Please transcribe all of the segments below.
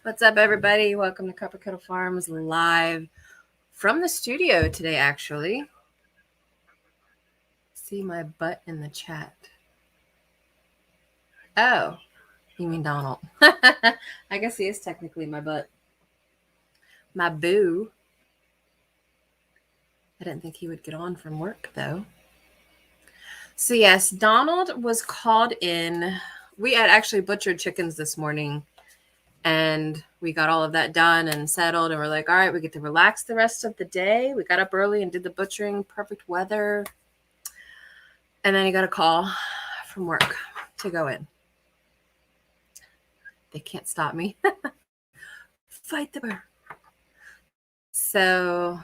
What's up, everybody? Welcome to Copper Kettle Farms live from the studio today, actually. See my butt in the chat. Oh, you mean Donald. I guess he is technically my butt. My boo. I didn't think he would get on from work, though. So, yes, Donald was called in. We had actually butchered chickens this morning. And we got all of that done and settled. And we're like, all right, we get to relax the rest of the day. We got up early and did the butchering. Perfect weather. And then he got a call from work to go in. They can't stop me. Fight the bear. So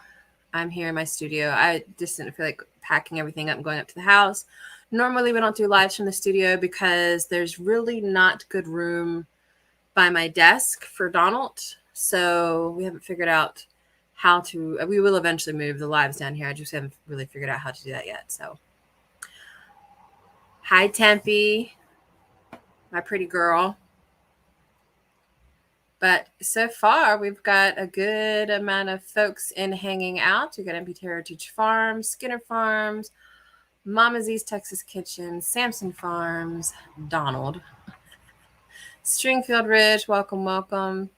I'm here in my studio. I just didn't feel like packing everything up and going up to the house. Normally we don't do lives from the studio because there's really not good room by my desk for Donald. So we haven't figured out how to, we will eventually move the lives down here. I just haven't really figured out how to do that yet. So hi, Tempe, my pretty girl. But so far we've got a good amount of folks in hanging out. We've got MP Heritage Farms, Skinner Farms, Mama Z's Texas Kitchen, Samson Farms, Donald, Stringfield Ridge, welcome.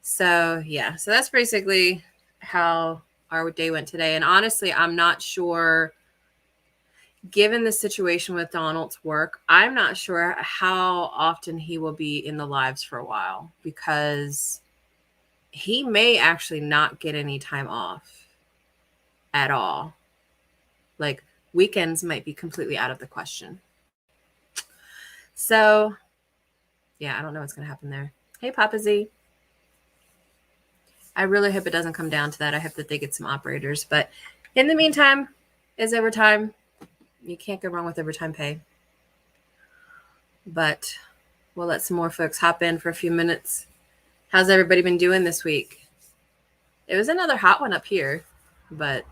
So yeah, so that's basically how our day went today. And honestly, I'm not sure, given the situation with Donald's work, I'm not sure how often he will be in the lives for a while, because he may actually not get any time off at all. Like weekends might be completely out of the question. So yeah, I don't know what's going to happen there. Hey, Papa Z. I really hope it doesn't come down to that. I hope that they get some operators. But in the meantime, is overtime. You can't go wrong with overtime pay. But we'll let some more folks hop in for a few minutes. How's everybody been doing this week? It was another hot one up here. But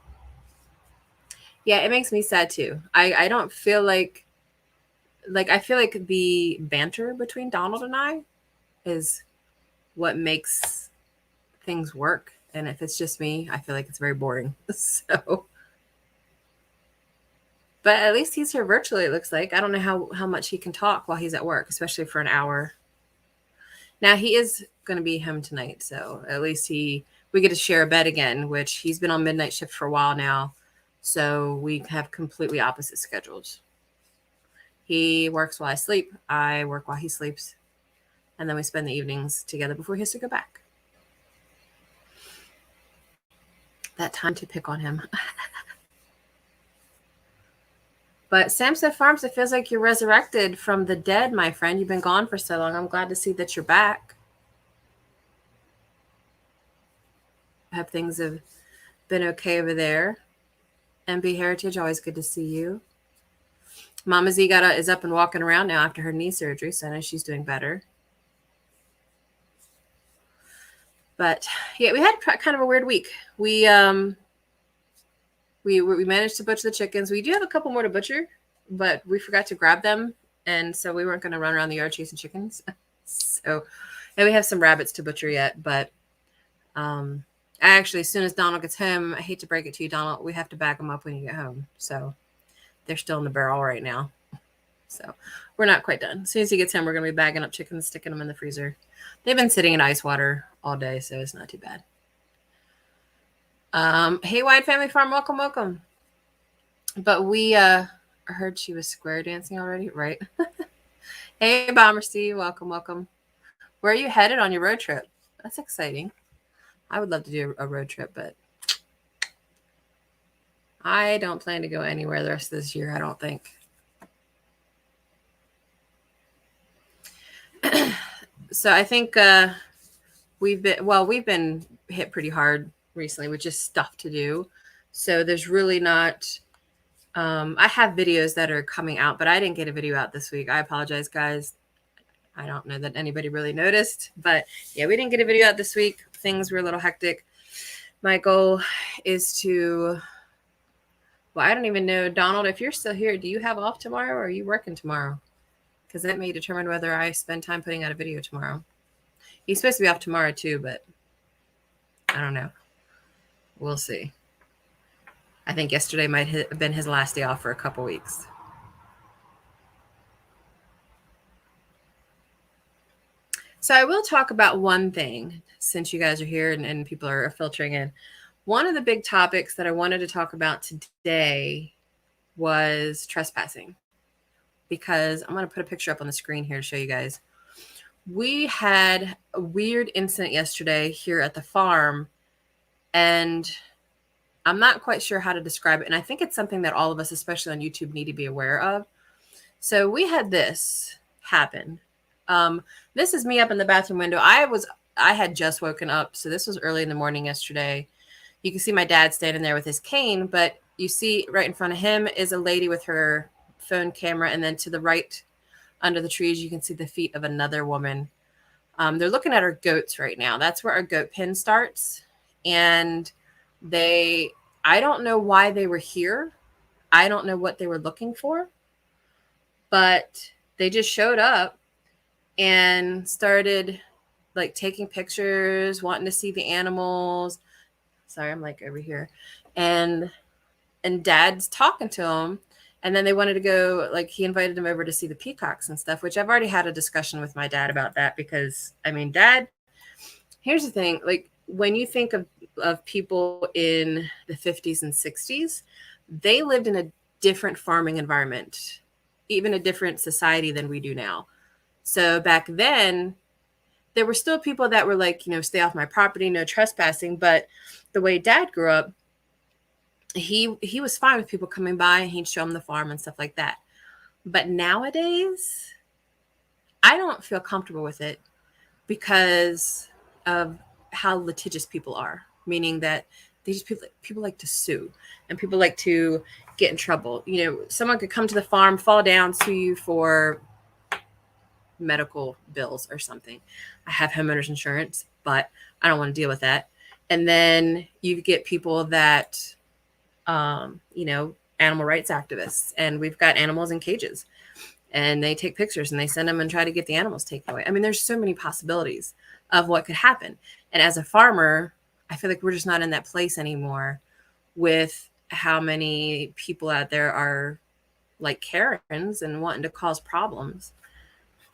yeah, it makes me sad too. I don't feel like I feel like the banter between Donald and I is what makes things work. And if it's just me, I feel like it's very boring. So, but at least he's here virtually, it looks like. I don't know how much he can talk while he's at work, especially for an hour. Now he is going to be home tonight. So at least we get to share a bed again, which he's been on midnight shift for a while now. So we have completely opposite schedules. He works while I sleep. I work while he sleeps. And then we spend the evenings together before he has to go back. That time to pick on him. But Samson Farms, it feels like you're resurrected from the dead, my friend. You've been gone for so long. I'm glad to see that you're back. I hope things have been okay over there. MB Heritage, always good to see you. Mama Z is up and walking around now after her knee surgery, so I know she's doing better. But yeah, we had kind of a weird week. We managed to butcher the chickens. We do have a couple more to butcher, but we forgot to grab them, and so we weren't going to run around the yard chasing chickens. So, and we have some rabbits to butcher yet, but actually, as soon as Donald gets home, I hate to break it to you, Donald, we have to back them up when you get home. So they're still in the barrel right now. So we're not quite done. As soon as he gets home, we're going to be bagging up chickens, sticking them in the freezer. They've been sitting in ice water all day, so it's not too bad. Hey, Wide Family Farm, welcome. But we heard she was square dancing already, right? Hey, Bomber Steve, welcome. Where are you headed on your road trip? That's exciting. I would love to do a road trip, but I don't plan to go anywhere the rest of this year, I don't think. So I think we've been hit pretty hard recently with just stuff to do. So there's really not, I have videos that are coming out, but I didn't get a video out this week. I apologize, guys. I don't know that anybody really noticed, but yeah, we didn't get a video out this week. Things were a little hectic. My goal is to, well, I don't even know, Donald, if you're still here, do you have off tomorrow or are you working tomorrow? Because that may determine whether I spend time putting out a video tomorrow. He's supposed to be off tomorrow too, but I don't know. We'll see. I think yesterday might have been his last day off for a couple weeks. So I will talk about one thing since you guys are here and people are filtering in. One of the big topics that I wanted to talk about today was trespassing, because I'm going to put a picture up on the screen here to show you guys. We had a weird incident yesterday here at the farm, and I'm not quite sure how to describe it. And I think it's something that all of us, especially on YouTube, need to be aware of. So we had this happen. This is me up in the bathroom window. I had just woken up. So this was early in the morning yesterday. You can see my dad standing there with his cane, but you see right in front of him is a lady with her phone camera. And then to the right under the trees, you can see the feet of another woman. They're looking at our goats right now. That's where our goat pen starts. And I don't know why they were here. I don't know what they were looking for, but they just showed up and started like taking pictures, wanting to see the animals. Sorry, I'm like over here. And Dad's talking to them. And then they wanted to go, like, he invited them over to see the peacocks and stuff, which I've already had a discussion with my dad about that, because I mean, Dad, here's the thing. Like, when you think of people in the 50s and 60s, they lived in a different farming environment, even a different society than we do now. So back then, there were still people that were like, stay off my property, no trespassing. But the way Dad grew up, he was fine with people coming by and he'd show them the farm and stuff like that. But nowadays, I don't feel comfortable with it because of how litigious people are, meaning that people like to sue and people like to get in trouble. Someone could come to the farm, fall down, sue you for medical bills or something. I have homeowners insurance, but I don't want to deal with that. And then you get people that, animal rights activists, and we've got animals in cages and they take pictures and they send them and try to get the animals taken away. I mean, there's so many possibilities of what could happen. And as a farmer, I feel like we're just not in that place anymore with how many people out there are like Karens and wanting to cause problems,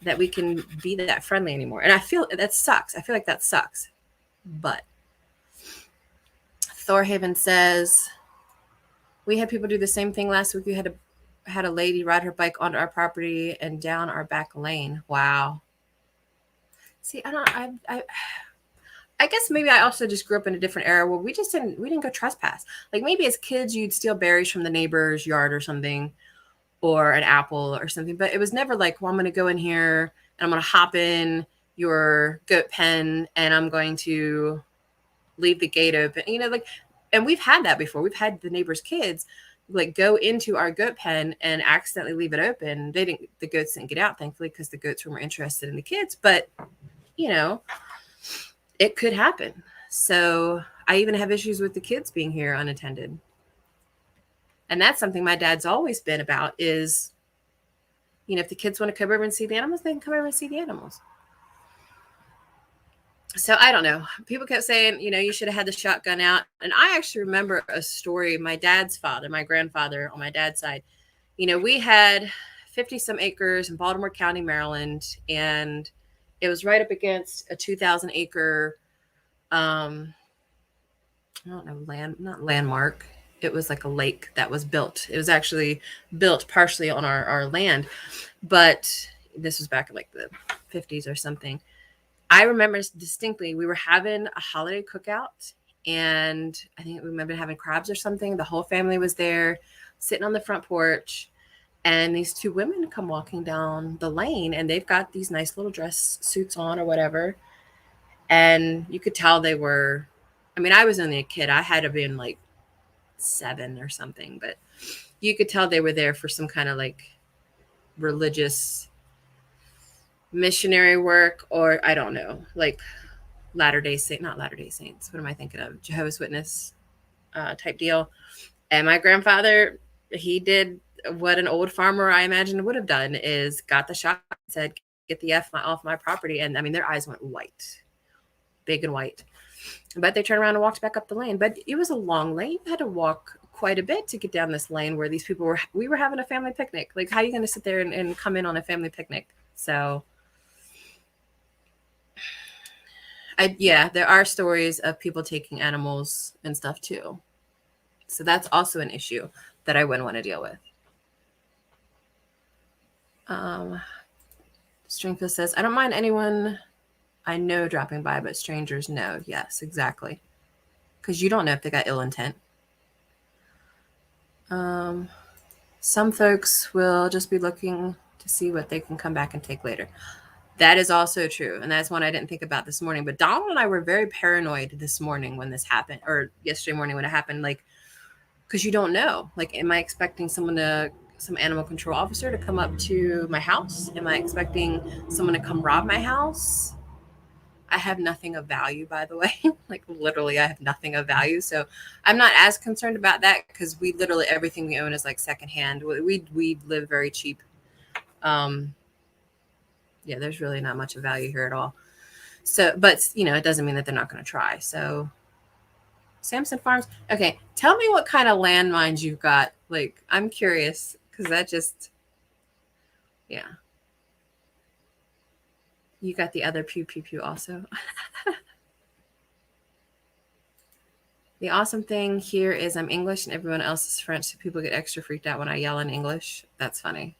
that we can be that friendly anymore. And I feel that sucks. I feel like that sucks. But Thorhaven says, we had people do the same thing last week. We had a lady ride her bike onto our property and down our back lane. Wow. See, I guess maybe I also just grew up in a different era where we didn't go trespass. Like maybe as kids, you'd steal berries from the neighbor's yard or something, or an apple or something. But it was never like, well, I'm going to go in here and I'm going to hop in your goat pen and I'm going to leave the gate open, and we've had that before. We've had the neighbors' kids like go into our goat pen and accidentally leave it open. The goats didn't get out, thankfully, because the goats were more interested in the kids, but it could happen. So I even have issues with the kids being here unattended. And that's something my dad's always been about is, if the kids want to come over and see the animals, they can come over and see the animals. So I don't know. People kept saying, you should have had the shotgun out. And I actually remember a story. My dad's father, my grandfather on my dad's side, we had 50 some acres in Baltimore County, Maryland. And it was right up against a 2,000 acre, I don't know, not landmark. It was like a lake that was built. It was actually built partially on our land, but this was back in like the 50s or something. I remember distinctly, we were having a holiday cookout and I think we remember having crabs or something. The whole family was there sitting on the front porch, and these two women come walking down the lane and they've got these nice little dress suits on or whatever. And you could tell they were, I was only a kid. I had to have been like 7 or something, but you could tell they were there for some kind of like religious missionary work, or I don't know, like not Latter-day Saints. What am I thinking of? Jehovah's Witness type deal. And my grandfather, he did what an old farmer I imagine would have done, is got the shot and said, get the F off my property. And their eyes went white. big and white. But they turned around and walked back up the lane. But it was a long lane. You had to walk quite a bit to get down this lane where these people we were having a family picnic. Like, how are you going to sit there and come in on a family picnic? So, yeah, there are stories of people taking animals and stuff too. So that's also an issue that I wouldn't want to deal with. Stringfield says, I don't mind anyone I know dropping by, but strangers, no. Yes, exactly. Because you don't know if they got ill intent. Some folks will just be looking to see what they can come back and take later. That is also true. And that's one I didn't think about this morning. But Donald and I were very paranoid this morning when this happened, or yesterday morning when it happened, like, because you don't know. Like, am I expecting some animal control officer to come up to my house? Am I expecting someone to come rob my house? I have nothing of value, by the way. Like, literally, I have nothing of value. So I'm not as concerned about that, because we literally, everything we own is like secondhand. We live very cheap. Yeah, there's really not much of value here at all. So, but, it doesn't mean that they're not going to try. So Samson Farms. Okay. Tell me what kind of landmines you've got. Like, I'm curious, because that just, yeah. You got the other pew, pew, pew also. The awesome thing here is I'm English and everyone else is French, so people get extra freaked out when I yell in English. That's funny.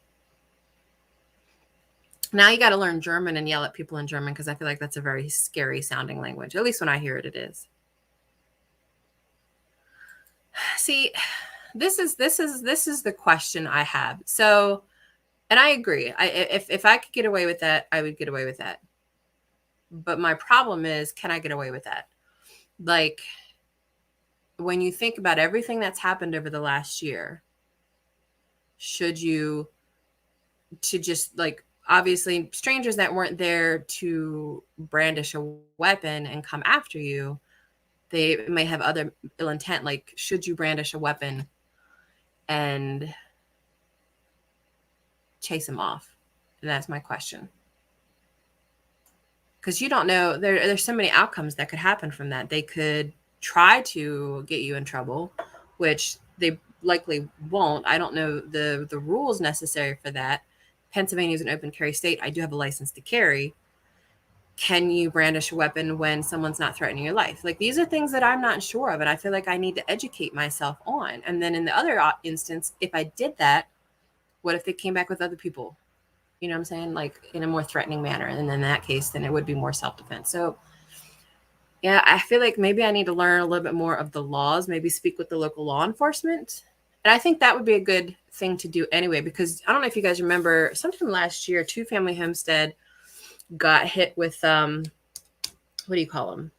Now you got to learn German and yell at people in German, because I feel like that's a very scary sounding language. At least when I hear it, it is. See, this is the question I have. So, and I agree. If I could get away with that, I would get away with that. But my problem is, can I get away with that? Like, when you think about everything that's happened over the last year, should you, to just, like, obviously strangers that weren't there to brandish a weapon and come after you, they may have other ill intent. Like, should you brandish a weapon and chase them off? And that's my question. Because you don't know, there's so many outcomes that could happen from that. They could try to get you in trouble, which they likely won't. I don't know the rules necessary for that. Pennsylvania is an open carry state. I do have a license to carry. Can you brandish a weapon when someone's not threatening your life? Like, these are things that I'm not sure of, and I feel like I need to educate myself on. And then in the other instance, if I did that, what if they came back with other people? You know what I'm saying? Like, in a more threatening manner. And in that case, then it would be more self-defense. So, yeah, I feel like maybe I need to learn a little bit more of the laws, maybe speak with the local law enforcement. And I think that would be a good thing to do anyway, because I don't know if you guys remember, sometime last year, Two Family Homestead got hit with, what do you call them?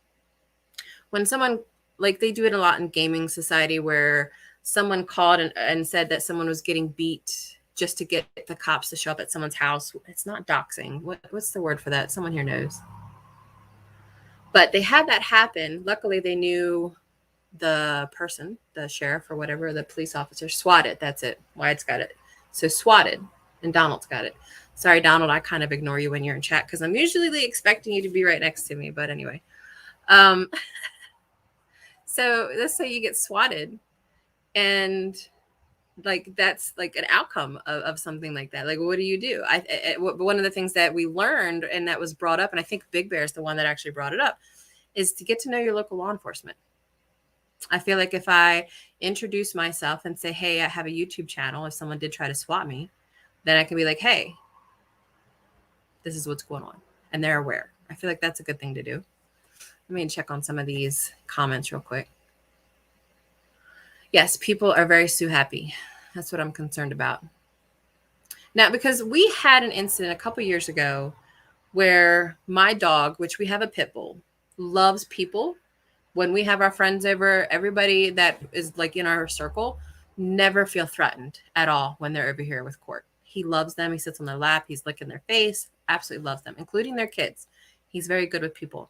When someone, like, they do it a lot in gaming society, where someone called and said that someone was getting beat just to get the cops to show up at someone's house. It's not doxing. What's the word for that? Someone here knows. But they had that happen. Luckily, they knew the person, the sheriff or whatever, the police officer, swatted. That's it. Wyatt's got it. So swatted, and Donald's got it. Sorry, Donald, I kind of ignore you when you're in chat, because I'm usually expecting you to be right next to me. But anyway. So let's say you get swatted, and like, that's like an outcome of something like that. Like, what do you do? One of the things that we learned, and that was brought up, and I think Big Bear is the one that actually brought it up, is to get to know your local law enforcement. I feel like if I introduce myself and say, hey, I have a YouTube channel, if someone did try to swat me, then I can be like, hey, this is what's going on. And they're aware. I feel like that's a good thing to do. Let me check on some of these comments real quick. Yes, people are very Sue happy. That's what I'm concerned about. Now, because we had an incident a couple years ago where my dog, which we have a pit bull, loves people. When we have our friends over, everybody that is like in our circle never feel threatened at all when they're over here with Court. He loves them. He sits on their lap. He's licking their face. Absolutely loves them, including their kids. He's very good with people,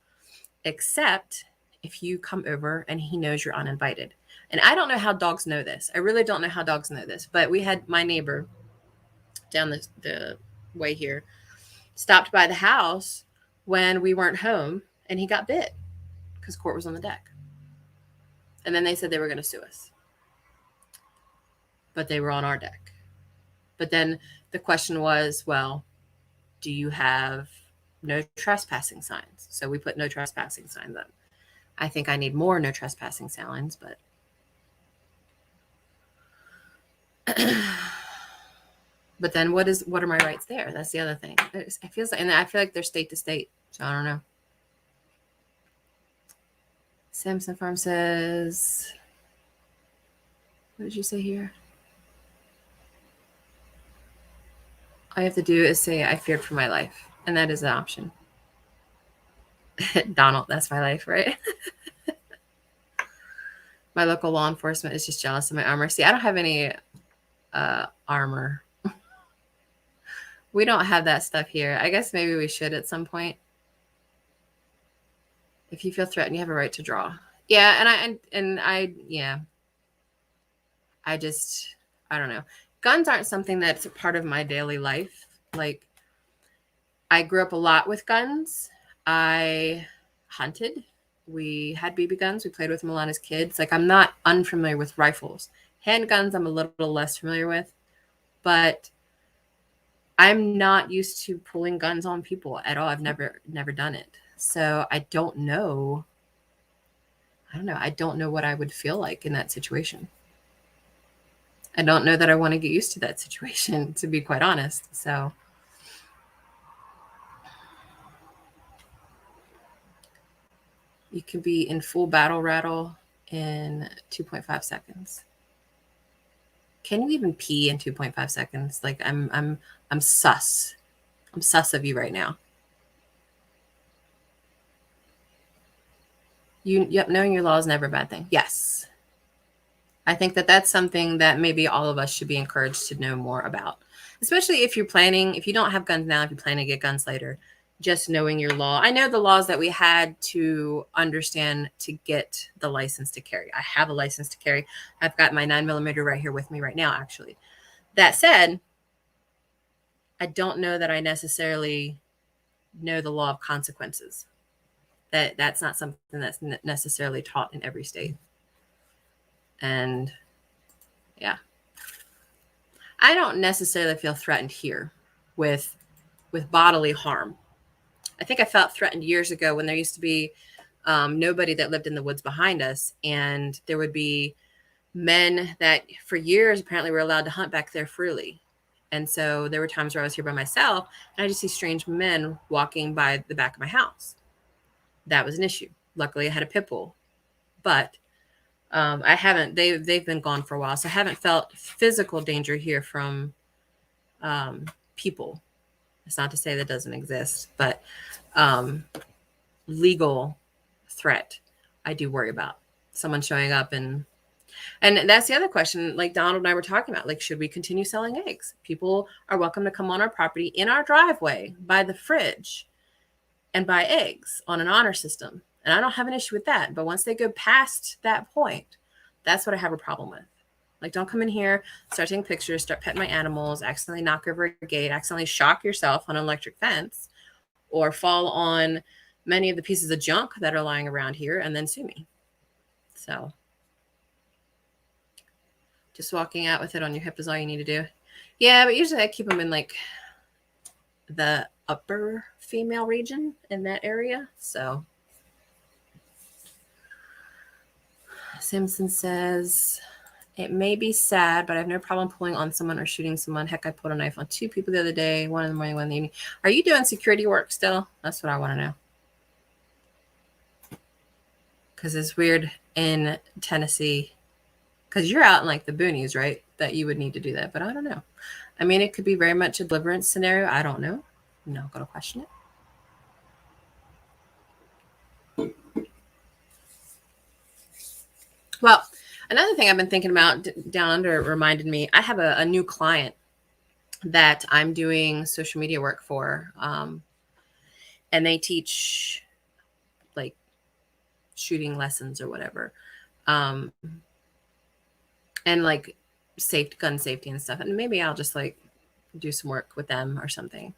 except if you come over and he knows you're uninvited. And I don't know how dogs know this. I really don't know how dogs know this. But we had my neighbor down the way here stopped by the house when we weren't home, and he got bit. because court was on the deck. And then they said they were going to sue us. But they were on our deck. But then the question was, well, do you have no trespassing signs? So we put no trespassing signs up. I think I need more no trespassing signs, but but then what are my rights there? That's the other thing. It feels like, and I feel like they're state to state. So I don't know. Samson Farm says, what did you say here? All you have to do is say, I feared for my life. And that is an option. Donald, that's my life, right? My local law enforcement is just jealous of my armor. See, I don't have any armor. We don't have that stuff here. I guess maybe we should at some point. If you feel threatened, you have a right to draw. Yeah, I don't know. Guns aren't something that's a part of my daily life. Like, I grew up a lot with guns. I hunted. We had BB guns. We played with them a lot as kids. Like, I'm not unfamiliar with rifles. Handguns, I'm a little less familiar with. But I'm not used to pulling guns on people at all. I've never done it. So I don't know. I don't know what I would feel like in that situation. I don't know that I want to get used to that situation, to be quite honest. So you can be in full battle rattle in 2.5 seconds. Can you even pee in 2.5 seconds? Like, I'm sus. I'm sus of you right now. Yep, knowing your law is never a bad thing. Yes. I think that that's something that maybe all of us should be encouraged to know more about, especially if you're planning, if you don't have guns now, if you plan to get guns later, just knowing your law. I know the laws that we had to understand to get the license to carry. I have a license to carry. I've got my 9mm right here with me right now, actually. That said, I don't know that I necessarily know the law of consequences. That's not something that's necessarily taught in every state. And yeah, I don't necessarily feel threatened here with bodily harm. I think I felt threatened years ago when there used to be nobody that lived in the woods behind us. And there would be men that for years apparently were allowed to hunt back there freely. And so there were times where I was here by myself and I just see strange men walking by the back of my house. That was an issue. Luckily, I had a pit bull, but I haven't. They've been gone for a while, so I haven't felt physical danger here from people. It's not to say that doesn't exist, but legal threat I do worry about. Someone showing up and that's the other question. Like Donald and I were talking about, like, should we continue selling eggs? People are welcome to come on our property in our driveway by the fridge and buy eggs on an honor system. And I don't have an issue with that. But once they go past that point, that's what I have a problem with. Like, don't come in here, start taking pictures, start petting my animals, accidentally knock over a gate, accidentally shock yourself on an electric fence, or fall on many of the pieces of junk that are lying around here and then sue me. So just walking out with it on your hip is all you need to do. Yeah, but usually I keep them in like the upper female region in that area. So Simpson says, it may be sad, but I have no problem pulling on someone or shooting someone. Heck, I pulled a knife on 2 people the other day, 1 in the morning, 1 in the evening. Are you doing security work still? That's what I want to know. Because it's weird in Tennessee, because you're out in like the boonies, right? That you would need to do that. But I don't know. I mean, it could be very much a deliverance scenario. I don't know. I'm not going to question it. Well, another thing I've been thinking about down under reminded me, I have a new client that I'm doing social media work for. And they teach like shooting lessons or whatever. And like gun safety and stuff. And maybe I'll just like do some work with them or something.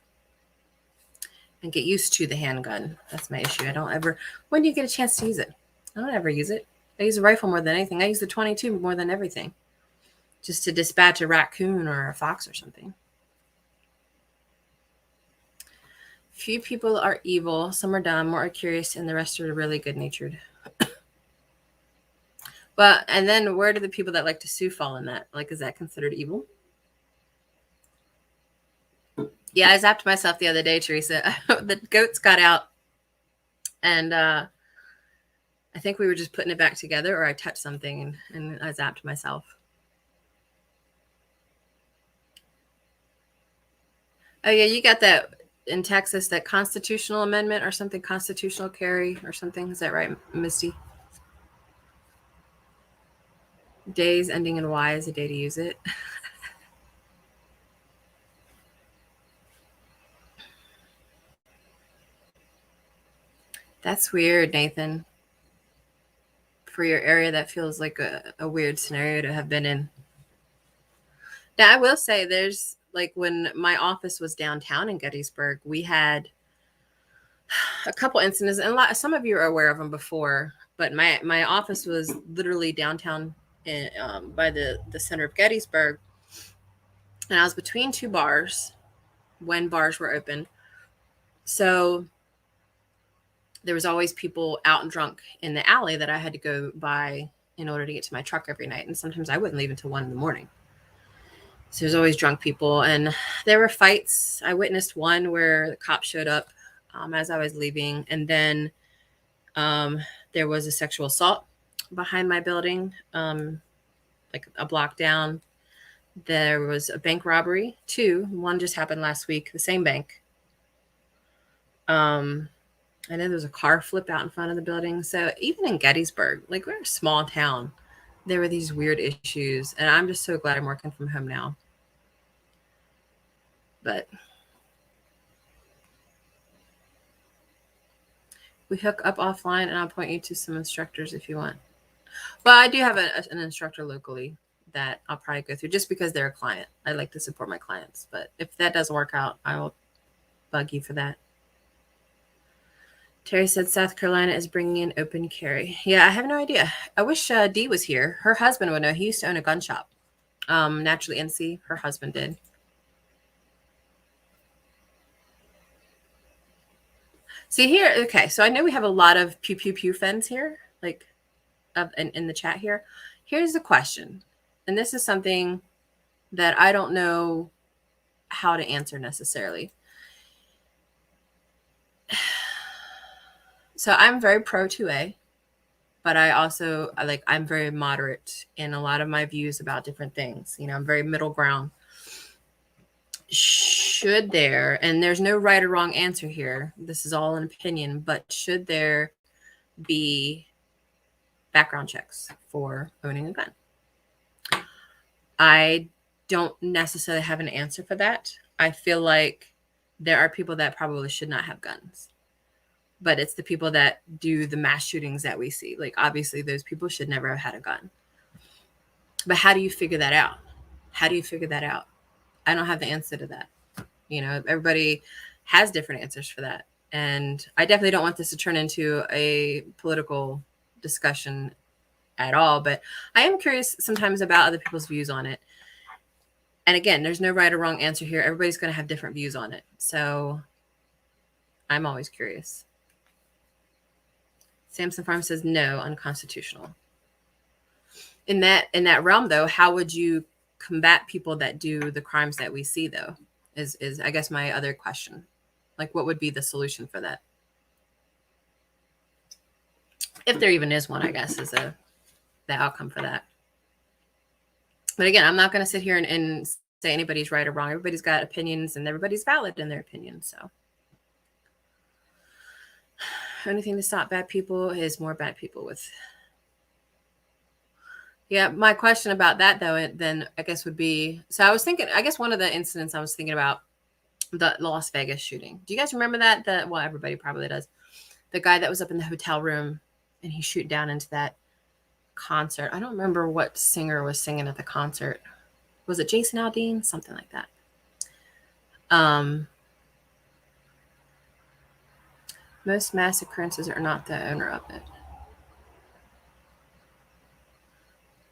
and get used to the handgun. That's my issue. I don't ever, when do you get a chance to use it? I don't ever use it. I use a rifle more than anything. I use the 22 more than everything. Just to dispatch a raccoon or a fox or something. Few people are evil. Some are dumb, more are curious, and the rest are really good-natured. Well, and then where do the people that like to sue fall in that? Like, is that considered evil? Yeah, I zapped myself the other day, Teresa. The goats got out, and I think we were just putting it back together, or I touched something, and I zapped myself. Oh, yeah, you got that in Texas, that constitutional amendment or something, constitutional carry or something. Is that right, Misty? Days ending in Y is a day to use it. That's weird, Nathan. For your area, that feels like a weird scenario to have been in. Now, I will say there's, like, when my office was downtown in Gettysburg, we had a couple incidents, and some of you are aware of them before, but my office was literally downtown in, by the center of Gettysburg, and I was between two bars when bars were open. So there was always people out and drunk in the alley that I had to go by in order to get to my truck every night. And sometimes I wouldn't leave until 1 a.m. So there's always drunk people. And there were fights. I witnessed one where the cops showed up as I was leaving. And then there was a sexual assault behind my building, like a block down. There was a bank robbery, 2. One just happened last week, the same bank. I know there was a car flip out in front of the building. So even in Gettysburg, like, we're a small town, there were these weird issues. And I'm just so glad I'm working from home now. But we hook up offline, and I'll point you to some instructors if you want. Well, I do have an instructor locally that I'll probably go through just because they're a client. I like to support my clients. But if that doesn't work out, I will bug you for that. Terry said South Carolina is bringing in open carry. Yeah, I have no idea. I wish Dee was here. Her husband would know. He used to own a gun shop. Naturally NC, her husband did. See here, okay, so I know we have a lot of pew pew pew fans here, like in the chat here. Here's the question, and this is something that I don't know how to answer necessarily. So I'm very pro 2A, but I also, I'm very moderate in a lot of my views about different things. You know, I'm very middle ground. Should there, and there's no right or wrong answer here, this is all an opinion, but should there be background checks for owning a gun? I don't necessarily have an answer for that. I feel like there are people that probably should not have guns, but it's the people that do the mass shootings that we see. Like, obviously those people should never have had a gun. But how do you figure that out? How do you figure that out? I don't have the answer to that. You know, everybody has different answers for that. And I definitely don't want this to turn into a political discussion at all, but I am curious sometimes about other people's views on it. And again, there's no right or wrong answer here. Everybody's going to have different views on it. So I'm always curious. Samson Farm says no, unconstitutional. In that realm, though, how would you combat people that do the crimes that we see, though, is I guess my other question. Like, what would be the solution for that? If there even is one, I guess, is the outcome for that. But again, I'm not going to sit here and say anybody's right or wrong. Everybody's got opinions, and everybody's valid in their opinions. So only thing to stop bad people is more bad people with. Yeah, my question about that, though, then I guess would be, so I was thinking, I guess one of the incidents I was thinking about, the Las Vegas shooting. Do you guys remember that? Well, everybody probably does. The guy that was up in the hotel room and he shoot down into that concert. I don't remember what singer was singing at the concert. Was it Jason Aldean? Something like that. Most mass occurrences are not the owner of it.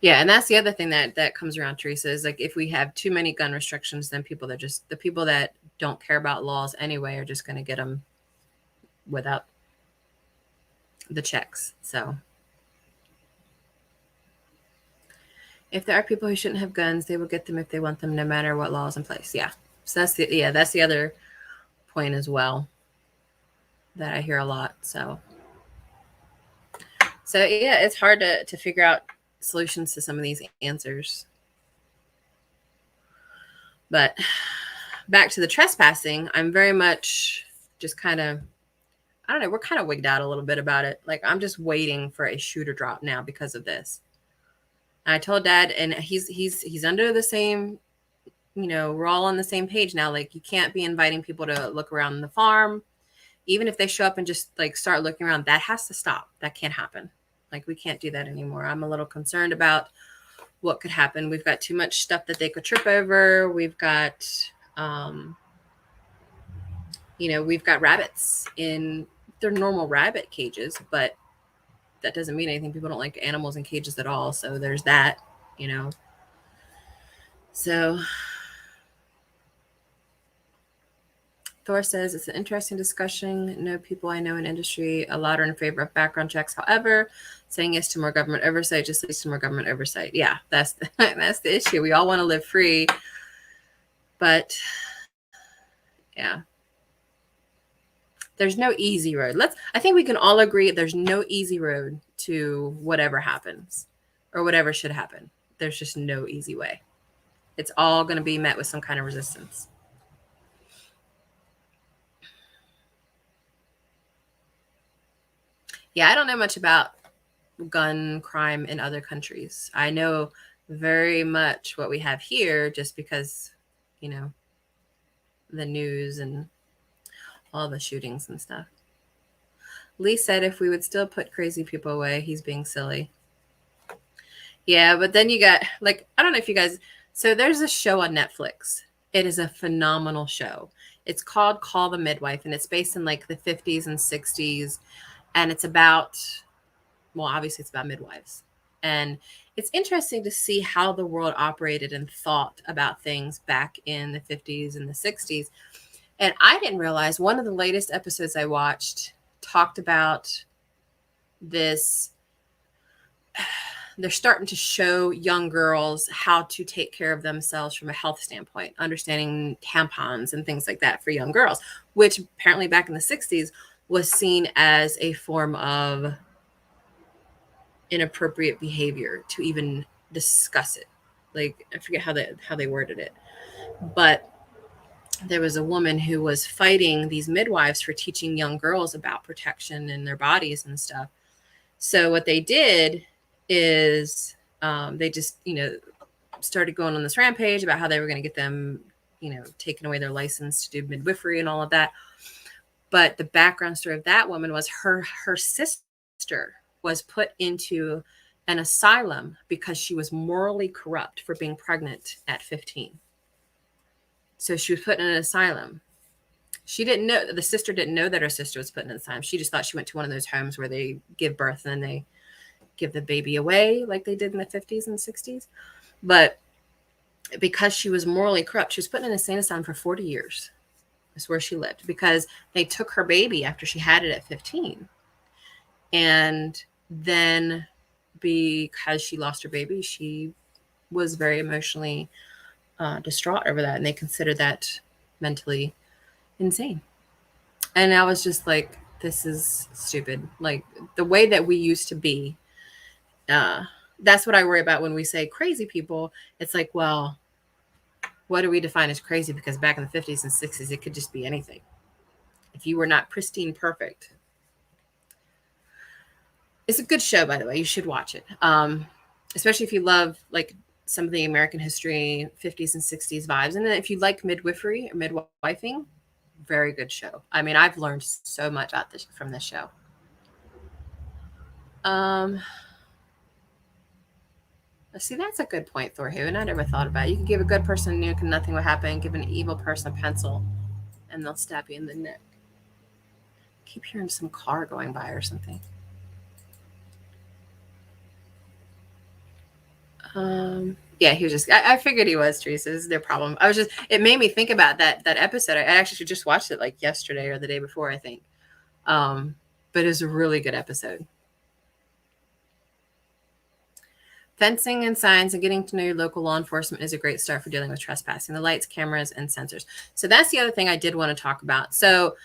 Yeah, and that's the other thing that comes around, Teresa, is like if we have too many gun restrictions, then people that just the people that don't care about laws anyway are just going to get them without the checks. So if there are people who shouldn't have guns, they will get them if they want them, no matter what law is in place. Yeah. So that's the other point as well that I hear a lot. So yeah, it's hard to figure out solutions to some of these answers. But back to the trespassing, I'm very much just kind of, I don't know, we're kind of wigged out a little bit about it. Like, I'm just waiting for a shoe to drop now because of this. And I told Dad, and he's under the same, we're all on the same page now. Like, you can't be inviting people to look around the farm. Even if they show up and just like start looking around, that has to stop. That can't happen. Like, we can't do that anymore. I'm a little concerned about what could happen. We've got too much stuff that they could trip over. We've got, we've got rabbits in their normal rabbit cages, but that doesn't mean anything. People don't like animals in cages at all. So there's that, So Thor says, it's an interesting discussion. No people I know in industry a lot are in favor of background checks. However, saying yes to more government oversight just leads to more government oversight. Yeah, that's the issue. We all want to live free, but yeah, there's no easy road. I think we can all agree there's no easy road to whatever happens or whatever should happen. There's just no easy way. It's all going to be met with some kind of resistance. Yeah, I don't know much about gun crime in other countries. I know very much what we have here just because, the news and all the shootings and stuff. Lee said if we would still put crazy people away, he's being silly. Yeah, but then you got, like, I don't know if you guys, so there's a show on Netflix. It is a phenomenal show. It's called Call the Midwife, and it's based in like the 50s and 60s. And it's about, well, obviously it's about midwives. And it's interesting to see how the world operated and thought about things back in the 50s and the 60s. And I didn't realize one of the latest episodes I watched talked about this. They're starting to show young girls how to take care of themselves from a health standpoint, understanding tampons and things like that for young girls, which apparently back in the 60s was seen as a form of inappropriate behavior to even discuss it. Like, I forget how they worded it, but there was a woman who was fighting these midwives for teaching young girls about protection in their bodies and stuff. So what they did is they just, started going on this rampage about how they were going to get them, taking away their license to do midwifery and all of that. But the background story of that woman was her sister was put into an asylum because she was morally corrupt for being pregnant at 15. So she was put in an asylum. She didn't know, the sister didn't know that her sister was put in an asylum. She just thought she went to one of those homes where they give birth and then they give the baby away like they did in the 50s and 60s. But because she was morally corrupt, she was put in an insane asylum for 40 years. That's where she lived because they took her baby after she had it at 15. And then because she lost her baby, she was very emotionally distraught over that. And they considered that mentally insane. And I was just like, this is stupid. Like, the way that we used to be, that's what I worry about when we say crazy people. It's like, well, what do we define as crazy? Because back in the 50s and 60s, it could just be anything. If you were not pristine perfect. It's a good show, by the way. You should watch it. Especially if you love like some of the American history, 50s and 60s vibes. And then if you like midwifery or midwifing, very good show. I mean, I've learned so much from this show. See, that's a good point, 𝙤𝙖𝙧𝙙, and I never thought about it. You can give a good person a nuke and nothing will happen. Give an evil person a pencil, and they'll stab you in the neck. keep hearing some car going by or something. Yeah, he was just, I figured he was, Teresa. This is their problem. It made me think about that episode. I actually just watched it like yesterday or the day before, I think. But it was a really good episode. Fencing and signs and getting to know your local law enforcement is a great start for dealing with trespassing. The lights, cameras, and sensors. So that's the other thing I did want to talk about. So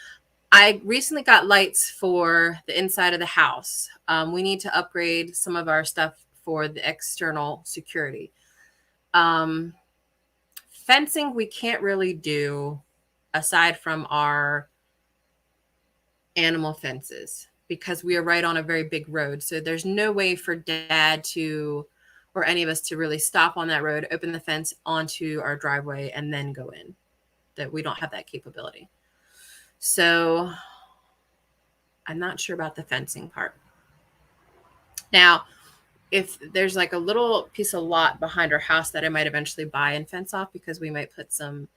I recently got lights for the inside of the house. We need to upgrade some of our stuff for the external security. Fencing we can't really do aside from our animal fences because we are right on a very big road. So there's no way for Dad to, or any of us to really stop on that road, open the fence onto our driveway and then go in. That we don't have that capability. So I'm not sure about the fencing part. Now, if there's like a little piece of lot behind our house that I might eventually buy and fence off because we might put some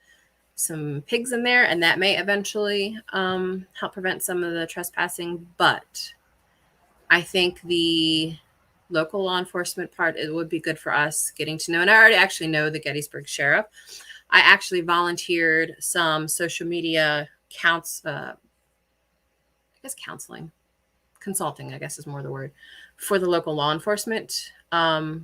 pigs in there, and that may eventually help prevent some of the trespassing. But I think the local law enforcement part, it would be good for us getting to know. And I already actually know the Gettysburg Sheriff. I actually volunteered some social media consulting, I guess is more the word, for the local law enforcement a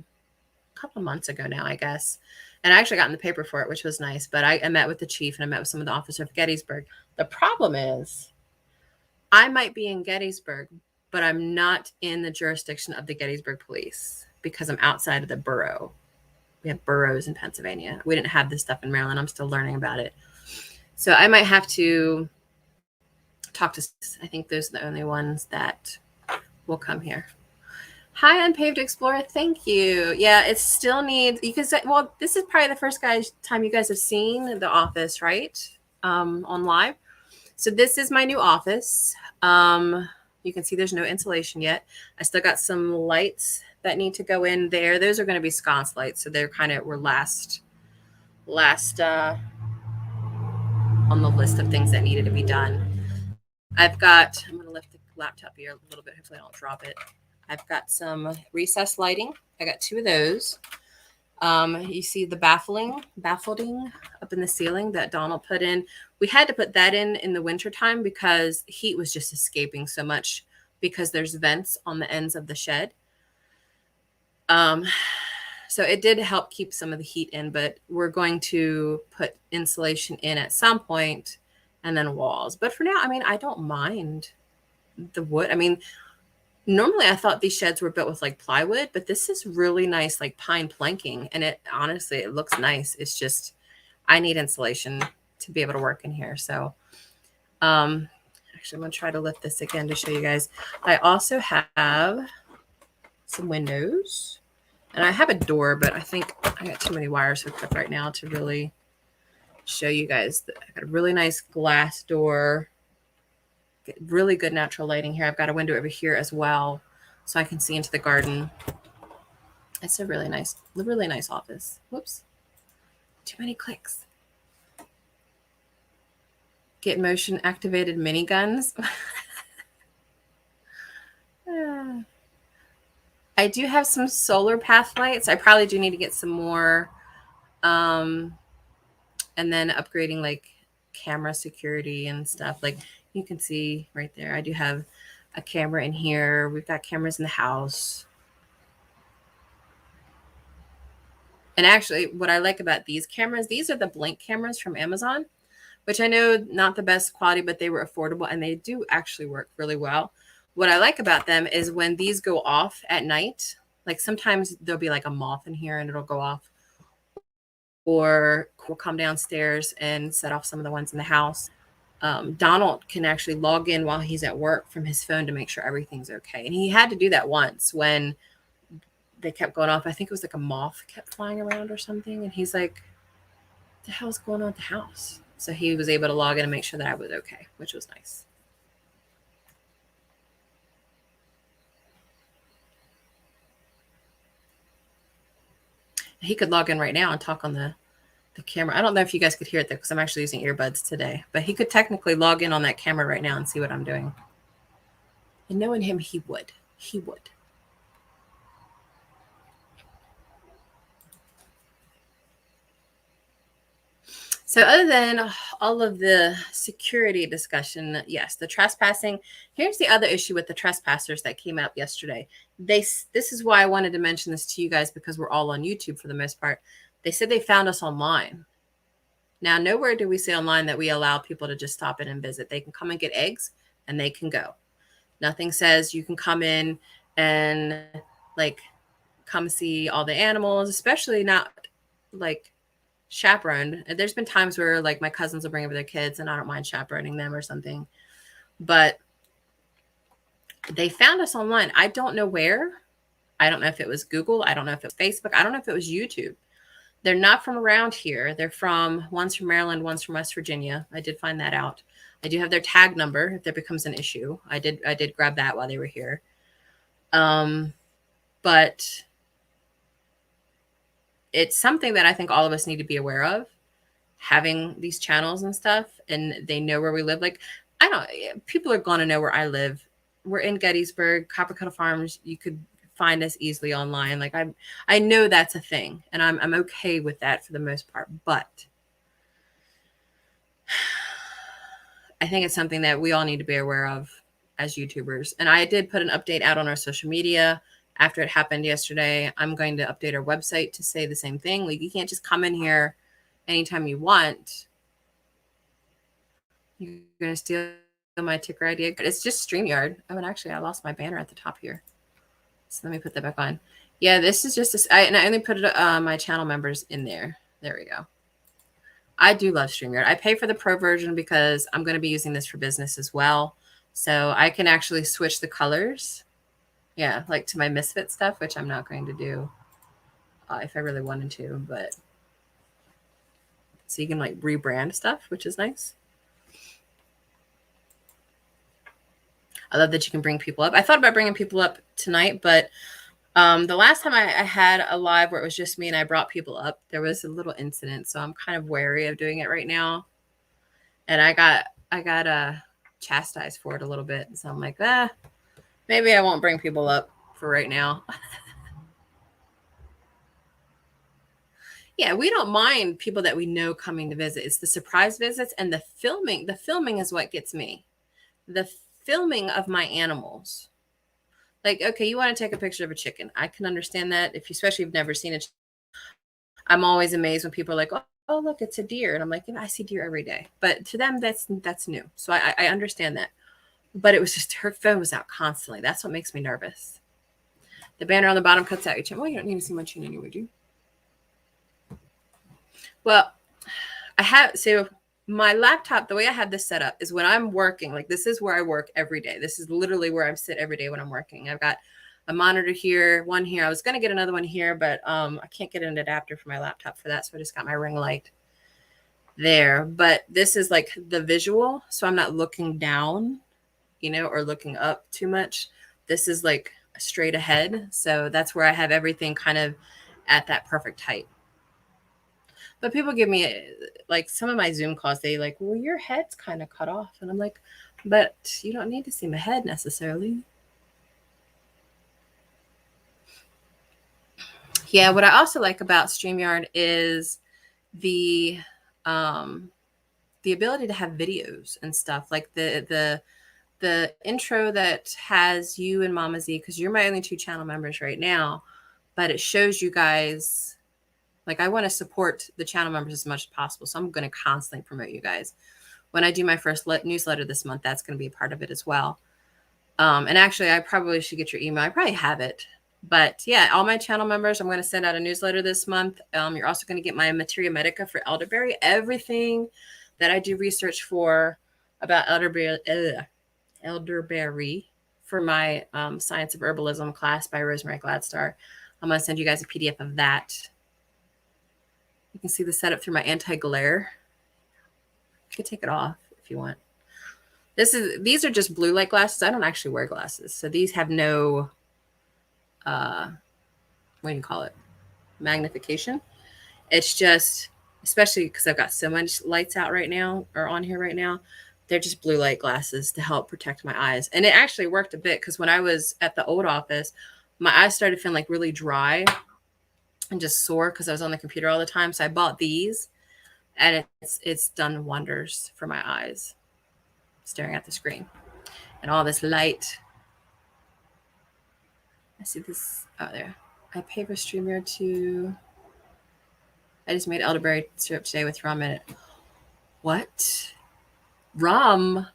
couple of months ago now, I guess. And I actually got in the paper for it, which was nice. But I met with the chief and I met with some of the officers of Gettysburg. The problem is I might be in Gettysburg, but I'm not in the jurisdiction of the Gettysburg police because I'm outside of the borough. We have boroughs in Pennsylvania. We didn't have this stuff in Maryland. I'm still learning about it. So I might have to talk to, I think those are the only ones that will come here. Hi, Unpaved Explorer. Thank you. Yeah, it still needs, you can say, well, this is probably the first time you guys have seen the office, right? On live. So this is my new office. You can see there's no insulation yet. I still got some lights that need to go in there. Those are going to be sconce lights. So they're were last on the list of things that needed to be done. I'm going to lift the laptop here a little bit. Hopefully I don't drop it. I've got some recessed lighting. I got 2 of those. You see the baffling up in the ceiling that Donald put in. We had to put that in the wintertime because heat was just escaping so much because there's vents on the ends of the shed. So it did help keep some of the heat in, but we're going to put insulation in at some point and then walls. But for now, I mean, I don't mind the wood. I mean, normally I thought these sheds were built with like plywood, but this is really nice, like pine planking. And it honestly, it looks nice. It's just, I need insulation to be able to work in here. So, actually I'm going to try to lift this again to show you guys. I also have some windows and I have a door, but I think I got too many wires hooked up right now to really show you guys. I got a really nice glass door. Get really good natural lighting here. I've got a window over here as well, so I can see into the garden. It's a really nice office. Whoops, too many clicks. Get motion activated miniguns. I do have some solar path lights. I probably do need to get some more. And then upgrading like camera security and stuff. Like you can see right there, I do have a camera in here. We've got cameras in the house. And actually what I like about these cameras, these are the Blink cameras from Amazon, which I know not the best quality, but they were affordable and they do actually work really well. What I like about them is when these go off at night, like sometimes there'll be like a moth in here and it'll go off, or we'll come downstairs and set off some of the ones in the house. Donald can actually log in while he's at work from his phone to make sure everything's okay. And he had to do that once when they kept going off. I think it was like a moth kept flying around or something. And he's like, what the hell's going on at the house? So he was able to log in and make sure that I was okay, which was nice. He could log in right now and talk on the camera. I don't know if you guys could hear it though, because I'm actually using earbuds today, but he could technically log in on that camera right now and see what I'm doing. And knowing him, he would. He would. So other than all of the security discussion, yes, the trespassing. Here's the other issue with the trespassers that came out yesterday. This is why I wanted to mention this to you guys, because we're all on YouTube for the most part. They said they found us online. Now, nowhere do we say online that we allow people to just stop in and visit. They can come and get eggs and they can go. Nothing says you can come in and like come see all the animals, especially not like chaperoned. There's been times where like my cousins will bring over their kids and I don't mind chaperoning them or something, but they found us online. I don't know where. I don't know if it was Google. I don't know if it was Facebook. I don't know if it was YouTube. They're not from around here. They're from, one's from Maryland, one's from West Virginia. I did find that out. I do have their tag number if there becomes an issue. I did grab that while they were here. But it's something that I think all of us need to be aware of, having these channels and stuff, and they know where we live. Like, I don't, people are going to know where I live. We're in Gettysburg, Copper Kettle Farms. You could find us easily online. Like I know that's a thing, and I'm okay with that for the most part, but I think it's something that we all need to be aware of as YouTubers. And I did put an update out on our social media after it happened yesterday. I'm going to update our website to say the same thing. Like, you can't just come in here anytime you want. You're going to steal my ticker idea. It's just StreamYard. Oh, and actually I lost my banner at the top here. So let me put that back on. Yeah, this is just, and I only put it, my channel members in there. There we go. I do love StreamYard. I pay for the pro version because I'm going to be using this for business as well. So I can actually switch the colors. Yeah, like to my Misfit stuff, which I'm not going to do if I really wanted to. But so you can like rebrand stuff, which is nice. I love that you can bring people up. I thought about bringing people up tonight, but the last time I had a live where it was just me and I brought people up, there was a little incident. So I'm kind of wary of doing it right now. And I got chastised for it a little bit. So I'm like, maybe I won't bring people up for right now. Yeah, we don't mind people that we know coming to visit. It's the surprise visits and the filming. The filming is what gets me. The filming of my animals. Like, okay, you want to take a picture of a chicken. I can understand that, especially if you've never seen it. I'm always amazed when people are like, oh, look, it's a deer. And I'm like, I see deer every day. But to them, that's new. So I understand that. But it was just, her phone was out constantly. That's what makes me nervous. The banner on the bottom cuts out your chin. Well, you don't need to see my chin anyway, do you? Well, so my laptop, the way I have this set up is when I'm working, like this is where I work every day. This is literally where I sit every day when I'm working. I've got a monitor here, one here. I was going to get another one here, but I can't get an adapter for my laptop for that. So I just got my ring light there. But this is like the visual. So I'm not looking down, or looking up too much. This is like straight ahead. So that's where I have everything kind of at that perfect height. But people give me, like, some of my Zoom calls, they like, well, your head's kind of cut off. And I'm like, but you don't need to see my head necessarily. Yeah, what I also like about StreamYard is the ability to have videos and stuff. Like the intro that has you and Mama Z, because you're my only 2 channel members right now, but it shows you guys. Like, I want to support the channel members as much as possible. So I'm going to constantly promote you guys. When I do my first newsletter this month, that's going to be a part of it as well. And actually, I probably should get your email. I probably have it. But yeah, all my channel members, I'm going to send out a newsletter this month. You're also going to get my Materia Medica for elderberry. Everything that I do research for about elderberry for my Science of Herbalism class by Rosemary Gladstar. I'm going to send you guys a PDF of that. You can see the setup through my anti-glare. You can take it off if you want. These are just blue light glasses. I don't actually wear glasses. So these have no, what do you call it? Magnification. It's just, especially because I've got so much lights out right now or on here right now, They're just blue light glasses to help protect my eyes. And it actually worked a bit because when I was at the old office, my eyes started feeling like really dry and just sore because I was on the computer all the time. So I bought these, and it's done wonders for my eyes, staring at the screen and all this light. I see this. Oh, there. I pay for StreamYard too. I just made elderberry syrup today with rum in it. What? Rum? I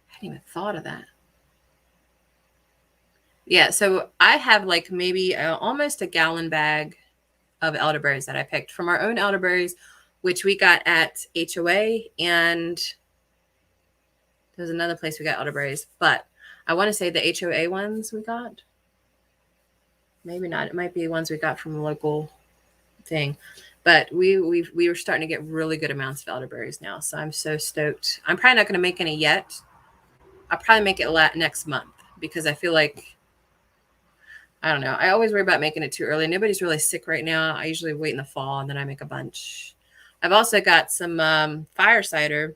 hadn't even thought of that. Yeah, so I have like maybe almost a gallon bag of elderberries that I picked from our own elderberries, which we got at HOA, and there's another place we got elderberries, but I want to say the HOA ones we got. Maybe not. It might be ones we got from a local thing. But we were starting to get really good amounts of elderberries now, so I'm so stoked. I'm probably not going to make any yet. I'll probably make it next month because I feel like, I don't know. I always worry about making it too early. Nobody's really sick right now. I usually wait in the fall and then I make a bunch. I've also got some fire cider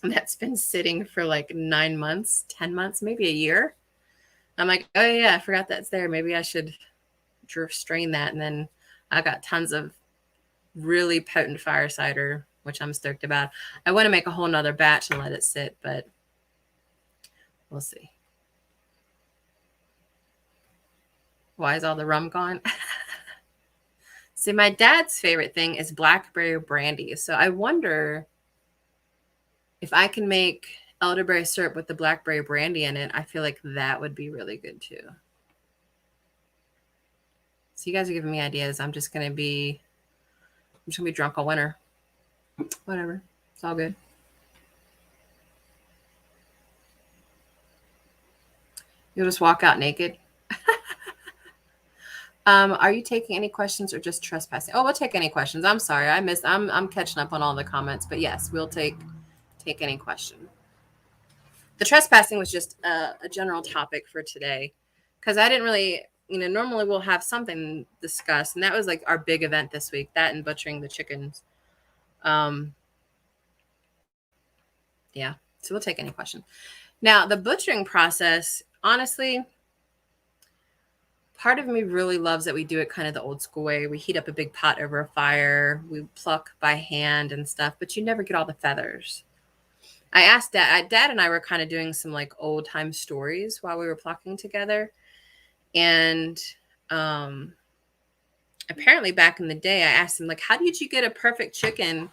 that's been sitting for like 9 months, 10 months, maybe a year. I'm like, oh yeah, I forgot that's there. Maybe I should strain that. And then I got tons of really potent fire cider, which I'm stoked about. I want to make a whole nother batch and let it sit, but we'll see. Why is all the rum gone? See, my dad's favorite thing is blackberry brandy. So I wonder if I can make elderberry syrup with the blackberry brandy in it. I feel like that would be really good too. So you guys are giving me ideas. I'm just going to be drunk all winter. Whatever. It's all good. You'll just walk out naked. Are you taking any questions or just trespassing? Oh, we'll take any questions. I'm sorry. I'm catching up on all the comments, but yes, we'll take any question. The trespassing was just a general topic for today because I didn't really, normally we'll have something discussed, and that was like our big event this week, that and butchering the chickens. Yeah, so we'll take any question. Now, the butchering process, honestly, part of me really loves that we do it kind of the old school way. We heat up a big pot over a fire. We pluck by hand and stuff, but you never get all the feathers. I asked Dad and I were kind of doing some like old time stories while we were plucking together. And apparently back in the day, I asked him, like, how did you get a perfect chicken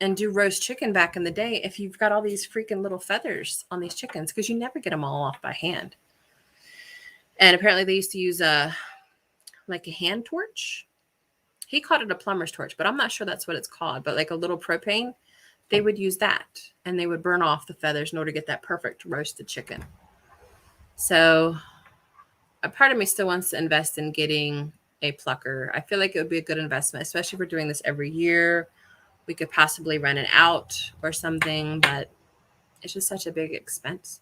and do roast chicken back in the day if you've got all these freaking little feathers on these chickens? Because you never get them all off by hand. And apparently they used to use like a hand torch. He called it a plumber's torch, but I'm not sure that's what it's called. But like a little propane, they would use that. And they would burn off the feathers in order to get that perfect roasted chicken. So a part of me still wants to invest in getting a plucker. I feel like it would be a good investment, especially if we're doing this every year. We could possibly rent it out or something, but it's just such a big expense.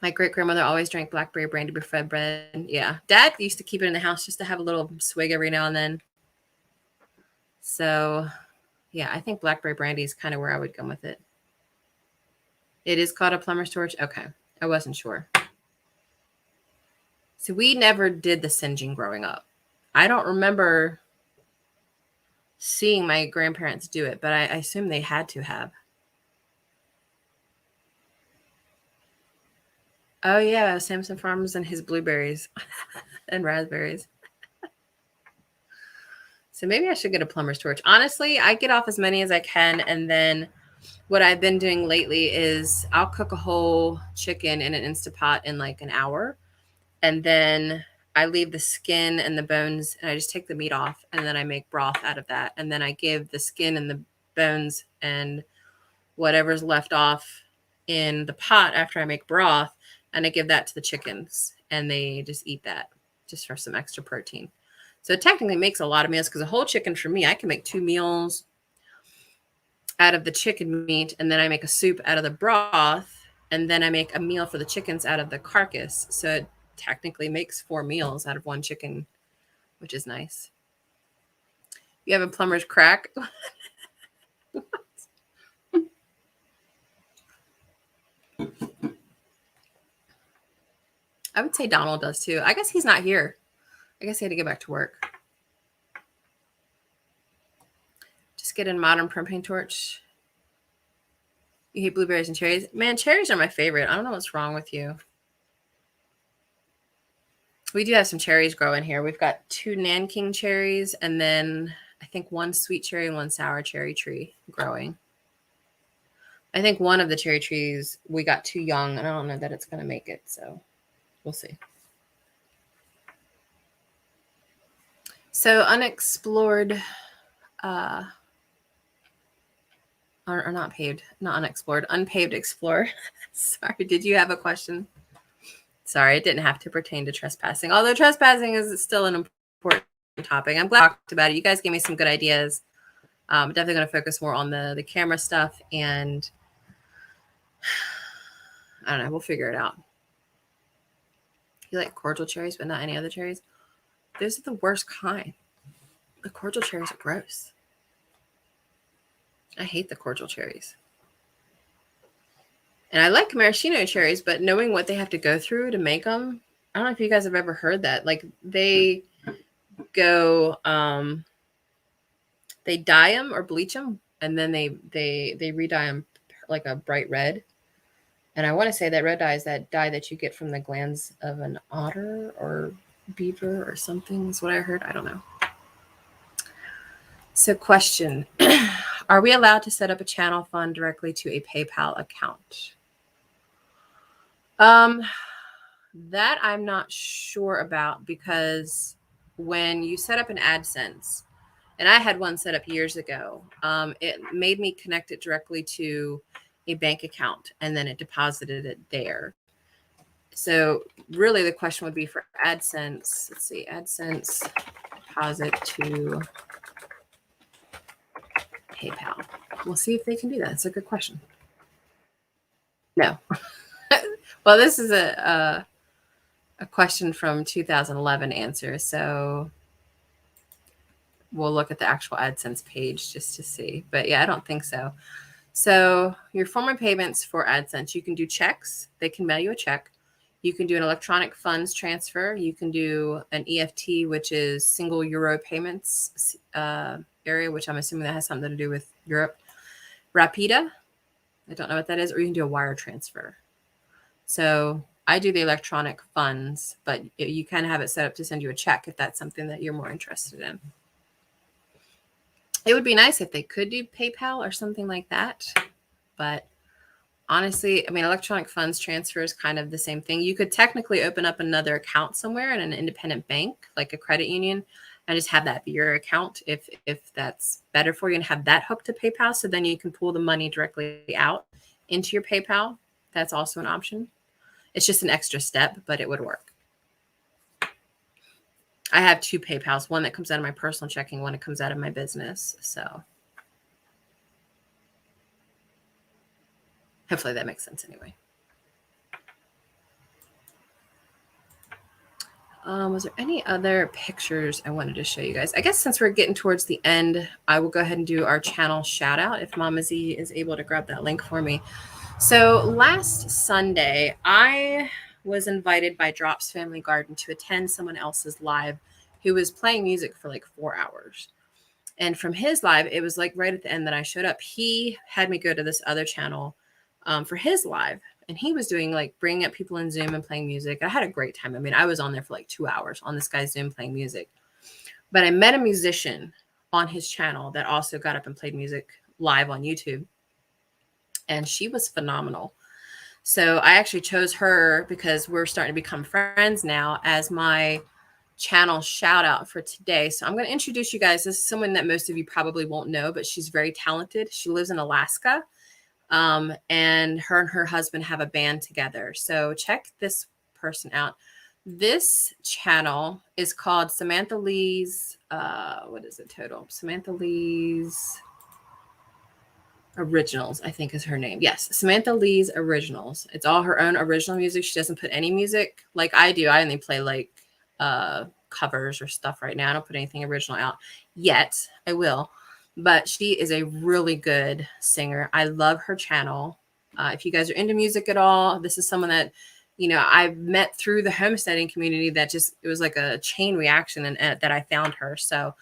My great-grandmother always drank blackberry brandy before bread. Yeah. Dad used to keep it in the house just to have a little swig every now and then. So, yeah, I think blackberry brandy is kind of where I would go with it. It is called a plumber's torch? Okay. I wasn't sure. So we never did the singeing growing up. I don't remember seeing my grandparents do it, but I assume they had to have. Oh, yeah, Samson Farms and his blueberries and raspberries. So maybe I should get a plumber's torch. Honestly, I get off as many as I can, and then what I've been doing lately is I'll cook a whole chicken in an Instapot in like an hour, and then I leave the skin and the bones, and I just take the meat off, and then I make broth out of that, and then I give the skin and the bones and whatever's left off in the pot after I make broth, and I give that to the chickens, and they just eat that just for some extra protein. So it technically makes a lot of meals because a whole chicken for me, I can make 2 meals out of the chicken meat, and then I make a soup out of the broth, and then I make a meal for the chickens out of the carcass. So it technically makes 4 meals out of 1 chicken, which is nice. You have a plumber's crack? I would say Donald does too. I guess he's not here. I guess he had to get back to work. Just get in modern propane torch. You hate blueberries and cherries? Man, cherries are my favorite. I don't know what's wrong with you. We do have some cherries growing here. We've got 2 Nanking cherries and then I think 1 sweet cherry and 1 sour cherry tree growing. I think one of the cherry trees we got too young and I don't know that it's going to make it. So we'll see. So unexplored, or not paved, not unexplored, unpaved explorer. Sorry, did you have a question? Sorry, it didn't have to pertain to trespassing, although trespassing is still an important topic. I'm glad I talked about it. You guys gave me some good ideas. I'm definitely going to focus more on the camera stuff, and I don't know. We'll figure it out. You like cordial cherries, but not any other cherries? Those are the worst kind. The cordial cherries are gross. I hate the cordial cherries. And I like maraschino cherries, but knowing what they have to go through to make them, I don't know if you guys have ever heard that. Like they go, they dye them or bleach them, and then they re-dye them like a bright red. And I want to say that red dye is that dye that you get from the glands of an otter or beaver or something is what I heard. I don't know. So question, are we allowed to set up a channel fund directly to a PayPal account? That I'm not sure about, because when you set up an AdSense, and I had one set up years ago, it made me connect it directly to a bank account and then it deposited it there. So really the question would be for AdSense, let's see, AdSense deposit to PayPal. We'll see if they can do that. It's a good question. No. Well, this is a question from 2011 answer. So we'll look at the actual AdSense page just to see. But yeah, I don't think so. So your form of payments for AdSense, you can do checks. They can mail you a check. You can do an electronic funds transfer. You can do an EFT, which is single euro payments area, which I'm assuming that has something to do with Europe. Rapida, I don't know what that is, or you can do a wire transfer. So I do the electronic funds, but you can have it set up to send you a check if that's something that you're more interested in. It would be nice if they could do PayPal or something like that. But honestly, I mean, electronic funds transfer is kind of the same thing. You could technically open up another account somewhere in an independent bank, like a credit union, and just have that be your account if that's better for you, and have that hooked to PayPal. So then you can pull the money directly out into your PayPal. That's also an option. It's just an extra step, but it would work. I have 2 PayPals, one that comes out of my personal checking, one that comes out of my business. So hopefully that makes sense anyway. Was there any other pictures I wanted to show you guys? I guess since we're getting towards the end, I will go ahead and do our channel shout out if Mama Z is able to grab that link for me. So last Sunday, I was invited by Drops Family Garden to attend someone else's live who was playing music for like 4 hours. And from his live, it was like right at the end that I showed up. He had me go to this other channel for his live. And he was doing like bringing up people in Zoom and playing music. I had a great time. I mean, I was on there for like 2 hours on this guy's Zoom playing music. But I met a musician on his channel that also got up and played music live on YouTube. And she was phenomenal. So I actually chose her because we're starting to become friends now as my channel shout out for today. So I'm going to introduce you guys. This is someone that most of you probably won't know, but she's very talented. She lives in Alaska. And her husband have a band together. So check this person out. This channel is called Samantha Lee's, what is it total? Samantha Lee's Originals, I think is her name. Yes, Samantha Lee's Originals. It's all her own original music. She doesn't put any music like I do. I only play like covers or stuff right now. I don't put anything original out yet. I will. But she is a really good singer. I love her channel. If you guys are into music at all, this is someone that you know, I met through the homesteading community that just, it was like a chain reaction and that I found her. So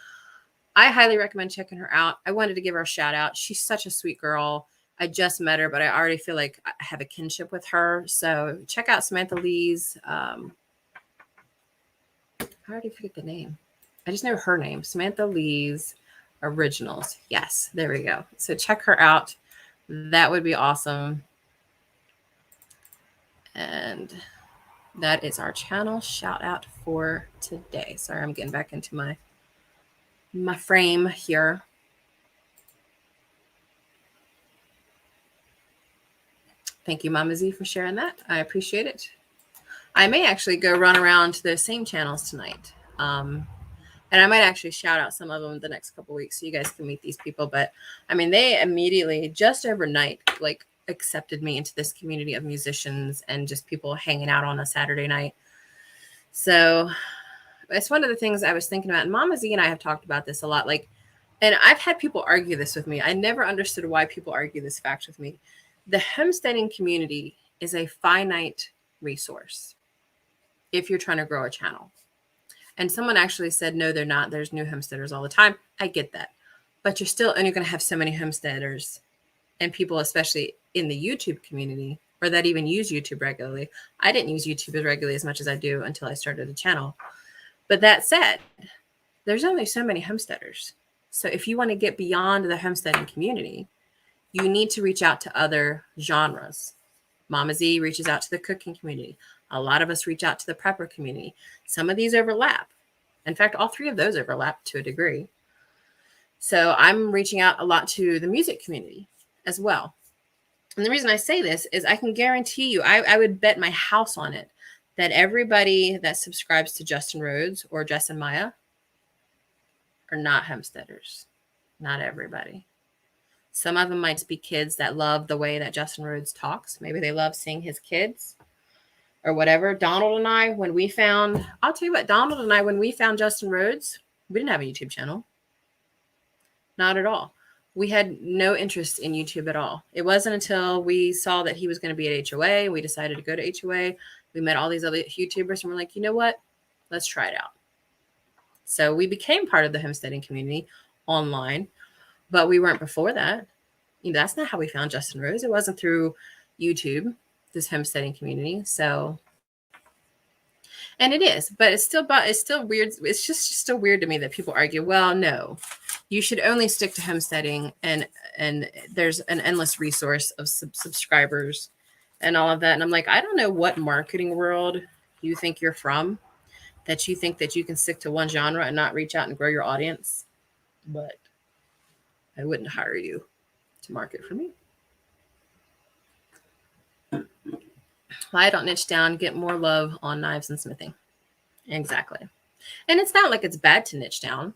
I highly recommend checking her out. I wanted to give her a shout out. She's such a sweet girl. I just met her, but I already feel like I have a kinship with her. So check out Samantha Lee's, I already forget the name. I just know her name, Samantha Lee's Originals. Yes, there we go. So check her out. That would be awesome. And that is our channel shout out for today. Sorry, I'm getting back into my frame here. Thank you, Mama Z, for sharing that. I appreciate it. I may actually go run around to those same channels tonight. And I might actually shout out some of them the next couple of weeks so you guys can meet these people. But I mean, they immediately, just overnight, like accepted me into this community of musicians and just people hanging out on a Saturday night. So it's one of the things I was thinking about. And Mama Z and I have talked about this a lot. Like, and I've had people argue this with me. I never understood why people argue this fact with me. The homesteading community is a finite resource if you're trying to grow a channel. And someone actually said, no, they're not. There's new homesteaders all the time. I get that. But you're still only going to have so many homesteaders and people, especially in the YouTube community, or that even use YouTube regularly. I didn't use YouTube as regularly as much as I do until I started a channel. But that said, there's only so many homesteaders. So if you want to get beyond the homesteading community, you need to reach out to other genres. Mama Z reaches out to the cooking community. A lot of us reach out to the prepper community. Some of these overlap. In fact, all three of those overlap to a degree. So I'm reaching out a lot to the music community as well. And the reason I say this is I can guarantee you, I would bet my house on it, that everybody that subscribes to Justin Rhodes or Jess and Maya are not homesteaders. Not everybody. Some of them might be kids that love the way that Justin Rhodes talks. Maybe they love seeing his kids or whatever. Donald and I, when we found, I'll tell you what, Donald and I, when we found Justin Rhodes, we didn't have a YouTube channel. Not at all. We had no interest in YouTube at all. It wasn't until we saw that he was going to be at HOA. We decided to go to HOA. We met all these other YouTubers and we're like, you know what? Let's try it out. So we became part of the homesteading community online, but we weren't before that. You know, that's not how we found Justin Rhodes. It wasn't through YouTube, this homesteading community. So, and it is, but it's still weird. It's just still weird to me that people argue, well, no, you should only stick to homesteading and there's an endless resource of subscribers and all of that. And I'm like, I don't know what marketing world you think you're from, that you think that you can stick to one genre and not reach out and grow your audience. But I wouldn't hire you to market for me. I don't niche down, get more love on knives and smithing. Exactly. And it's not like it's bad to niche down.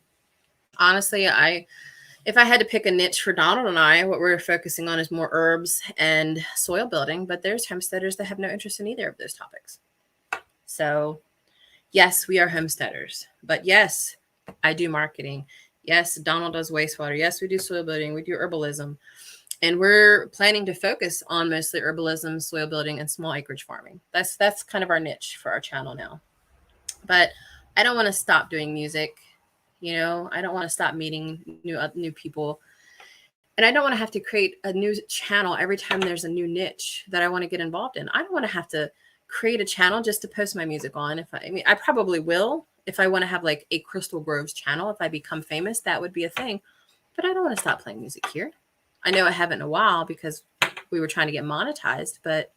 Honestly, if I had to pick a niche for Donald and I, what we're focusing on is more herbs and soil building, but there's homesteaders that have no interest in either of those topics. So yes, we are homesteaders, but yes, I do marketing. Yes, Donald does wastewater. Yes, we do soil building. We do herbalism. And we're planning to focus on mostly herbalism, soil building, and small acreage farming. That's kind of our niche for our channel now. But I don't want to stop doing music. You know, I don't want to stop meeting new people. And I don't want to have to create a new channel every time there's a new niche that I want to get involved in. I don't want to have to create a channel just to post my music on. I probably will. If I want to have like a Crystal Groves channel, if I become famous, that would be a thing. But I don't want to stop playing music here. I know I haven't in a while because we were trying to get monetized, but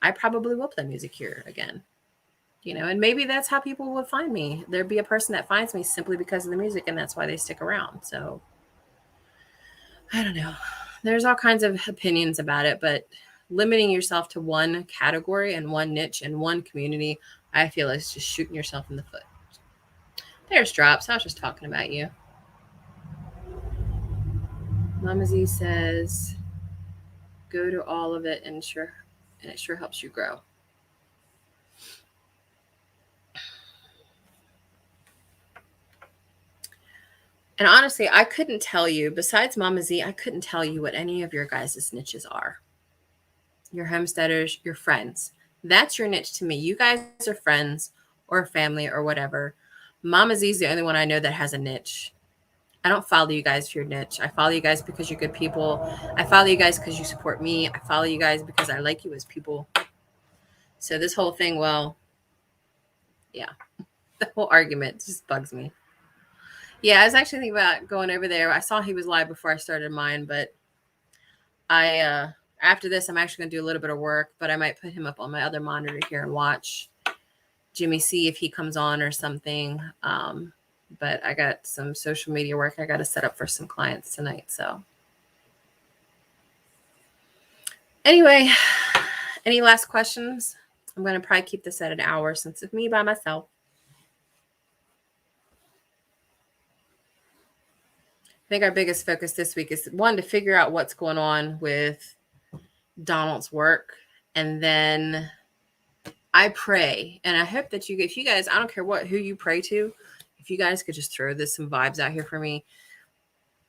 I probably will play music here again. You know, and maybe that's how people will find me. There'd be a person that finds me simply because of the music, and that's why they stick around. So I don't know. There's all kinds of opinions about it, but limiting yourself to one category and one niche and one community, I feel is just shooting yourself in the foot. There's Drops. I was just talking about you. Mama Z says, go to all of it and it sure helps you grow. And honestly, I couldn't tell you, besides Mama Z, I couldn't tell you what any of your guys' niches are. Your homesteaders, your friends. That's your niche to me. You guys are friends or family or whatever. Mama Z is the only one I know that has a niche. I don't follow you guys for your niche. I follow you guys because you're good people. I follow you guys because you support me. I follow you guys because I like you as people. So this whole thing, well, yeah, the whole argument just bugs me. Yeah, I was actually thinking about going over there. I saw he was live before I started mine, but after this, I'm actually going to do a little bit of work, but I might put him up on my other monitor here and watch Jimmy see if he comes on or something. But I got some social media work I got to set up for some clients tonight. So anyway, any last questions? I'm going to probably keep this at an hour since it's me by myself. I think our biggest focus this week is one, to figure out what's going on with Donald's work. And then I pray, and I hope that if you guys, I don't care who you pray to, if you guys could just throw some vibes out here for me.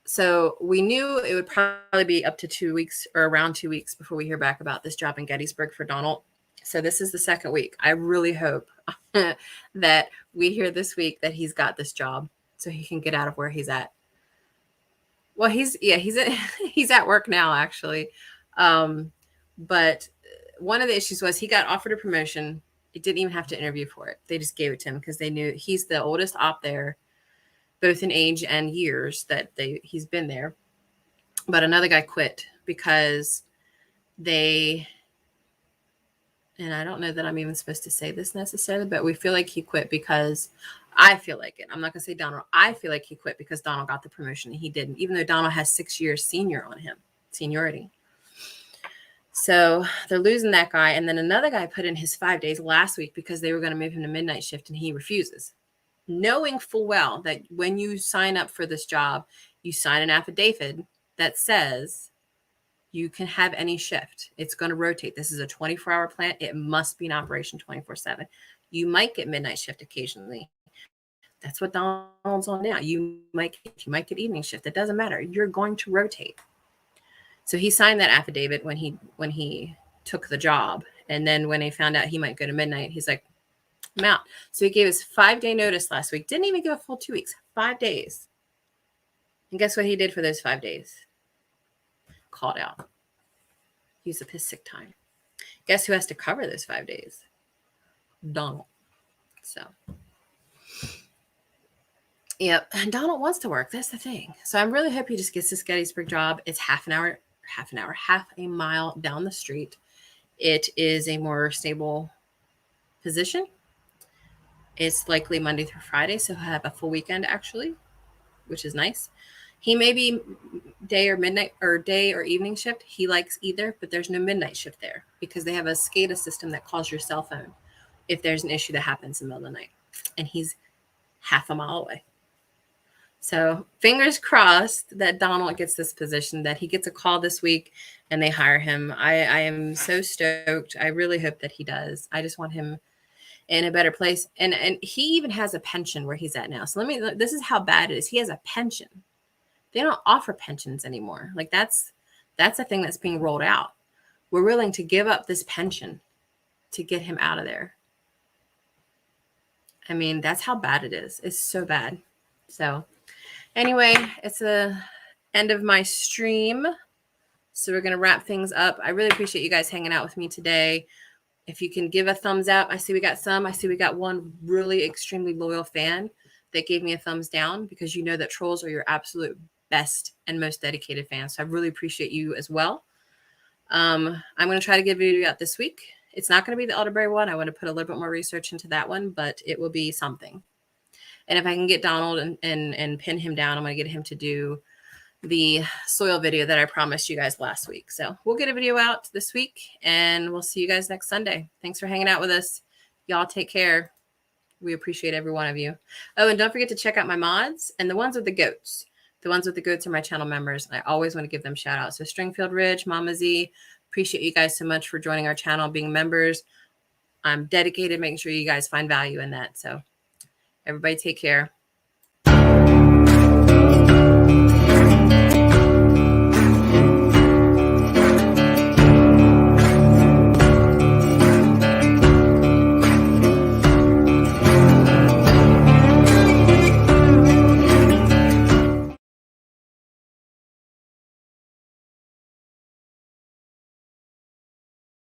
So we knew it would probably be up to 2 weeks or around 2 weeks before we hear back about this job in Gettysburg for Donald. So this is the second week. I really hope that we hear this week that he's got this job so he can get out of where he's at. Well, he's at work now, actually. But one of the issues was he got offered a promotion. It didn't even have to interview for it. They just gave it to him because they knew he's the oldest op there, both in age and years that he's been there. But another guy quit because and I don't know that I'm even supposed to say this necessarily, but we feel like he quit because I feel like it. I'm not going to say Donald. I feel like he quit because Donald got the promotion and he didn't, even though Donald has 6 years senior on him, seniority. So they're losing that guy. And then another guy put in his 5 days last week because they were going to move him to midnight shift and he refuses, knowing full well that when you sign up for this job, you sign an affidavit that says you can have any shift. It's going to rotate. This is a 24-hour plant. It must be in operation 24/7. You might get midnight shift occasionally. That's what Donald's on now. You might get evening shift. It doesn't matter. You're going to rotate. So he signed that affidavit when he took the job. And then when he found out he might go to midnight, he's like, I'm out. So he gave his 5-day notice last week. Didn't even give a full 2 weeks, 5 days. And guess what he did for those 5 days? Called out. Used up his sick time. Guess who has to cover those 5 days? Donald. So, yep. And Donald wants to work. That's the thing. So I'm really happy he just gets this Gettysburg job. It's half a mile down the street. It is a more stable position. It's likely Monday through Friday, so he'll have a full weekend actually, which is nice. He may be day or evening shift. He likes either, but there's no midnight shift there because they have a SCADA system that calls your cell phone if there's an issue that happens in the middle of the night. And he's half a mile away. So fingers crossed that Donald gets this position, that he gets a call this week and they hire him. I am so stoked. I really hope that he does. I just want him in a better place. And he even has a pension where he's at now. So this is how bad it is. He has a pension. They don't offer pensions anymore. Like that's a thing that's being rolled out. We're willing to give up this pension to get him out of there. I mean, that's how bad it is. It's so bad. So anyway, it's the end of my stream. So we're going to wrap things up. I really appreciate you guys hanging out with me today. If you can give a thumbs up, I see we got some. I see we got one really extremely loyal fan that gave me a thumbs down because you know that trolls are your absolute best and most dedicated fans. So I really appreciate you as well. I'm going to try to get a video out this week. It's not going to be the elderberry one. I want to put a little bit more research into that one, but it will be something. And if I can get Donald and pin him down, I'm going to get him to do the soil video that I promised you guys last week. So we'll get a video out this week and we'll see you guys next Sunday. Thanks for hanging out with us. Y'all take care. We appreciate every one of you. Oh, and don't forget to check out my mods and the ones with the goats. The ones with the goats are my channel members. I always want to give them shout outs. So Stringfield Ridge, Mama Z, appreciate you guys so much for joining our channel, being members. I'm dedicated, making sure you guys find value in that. So everybody take care.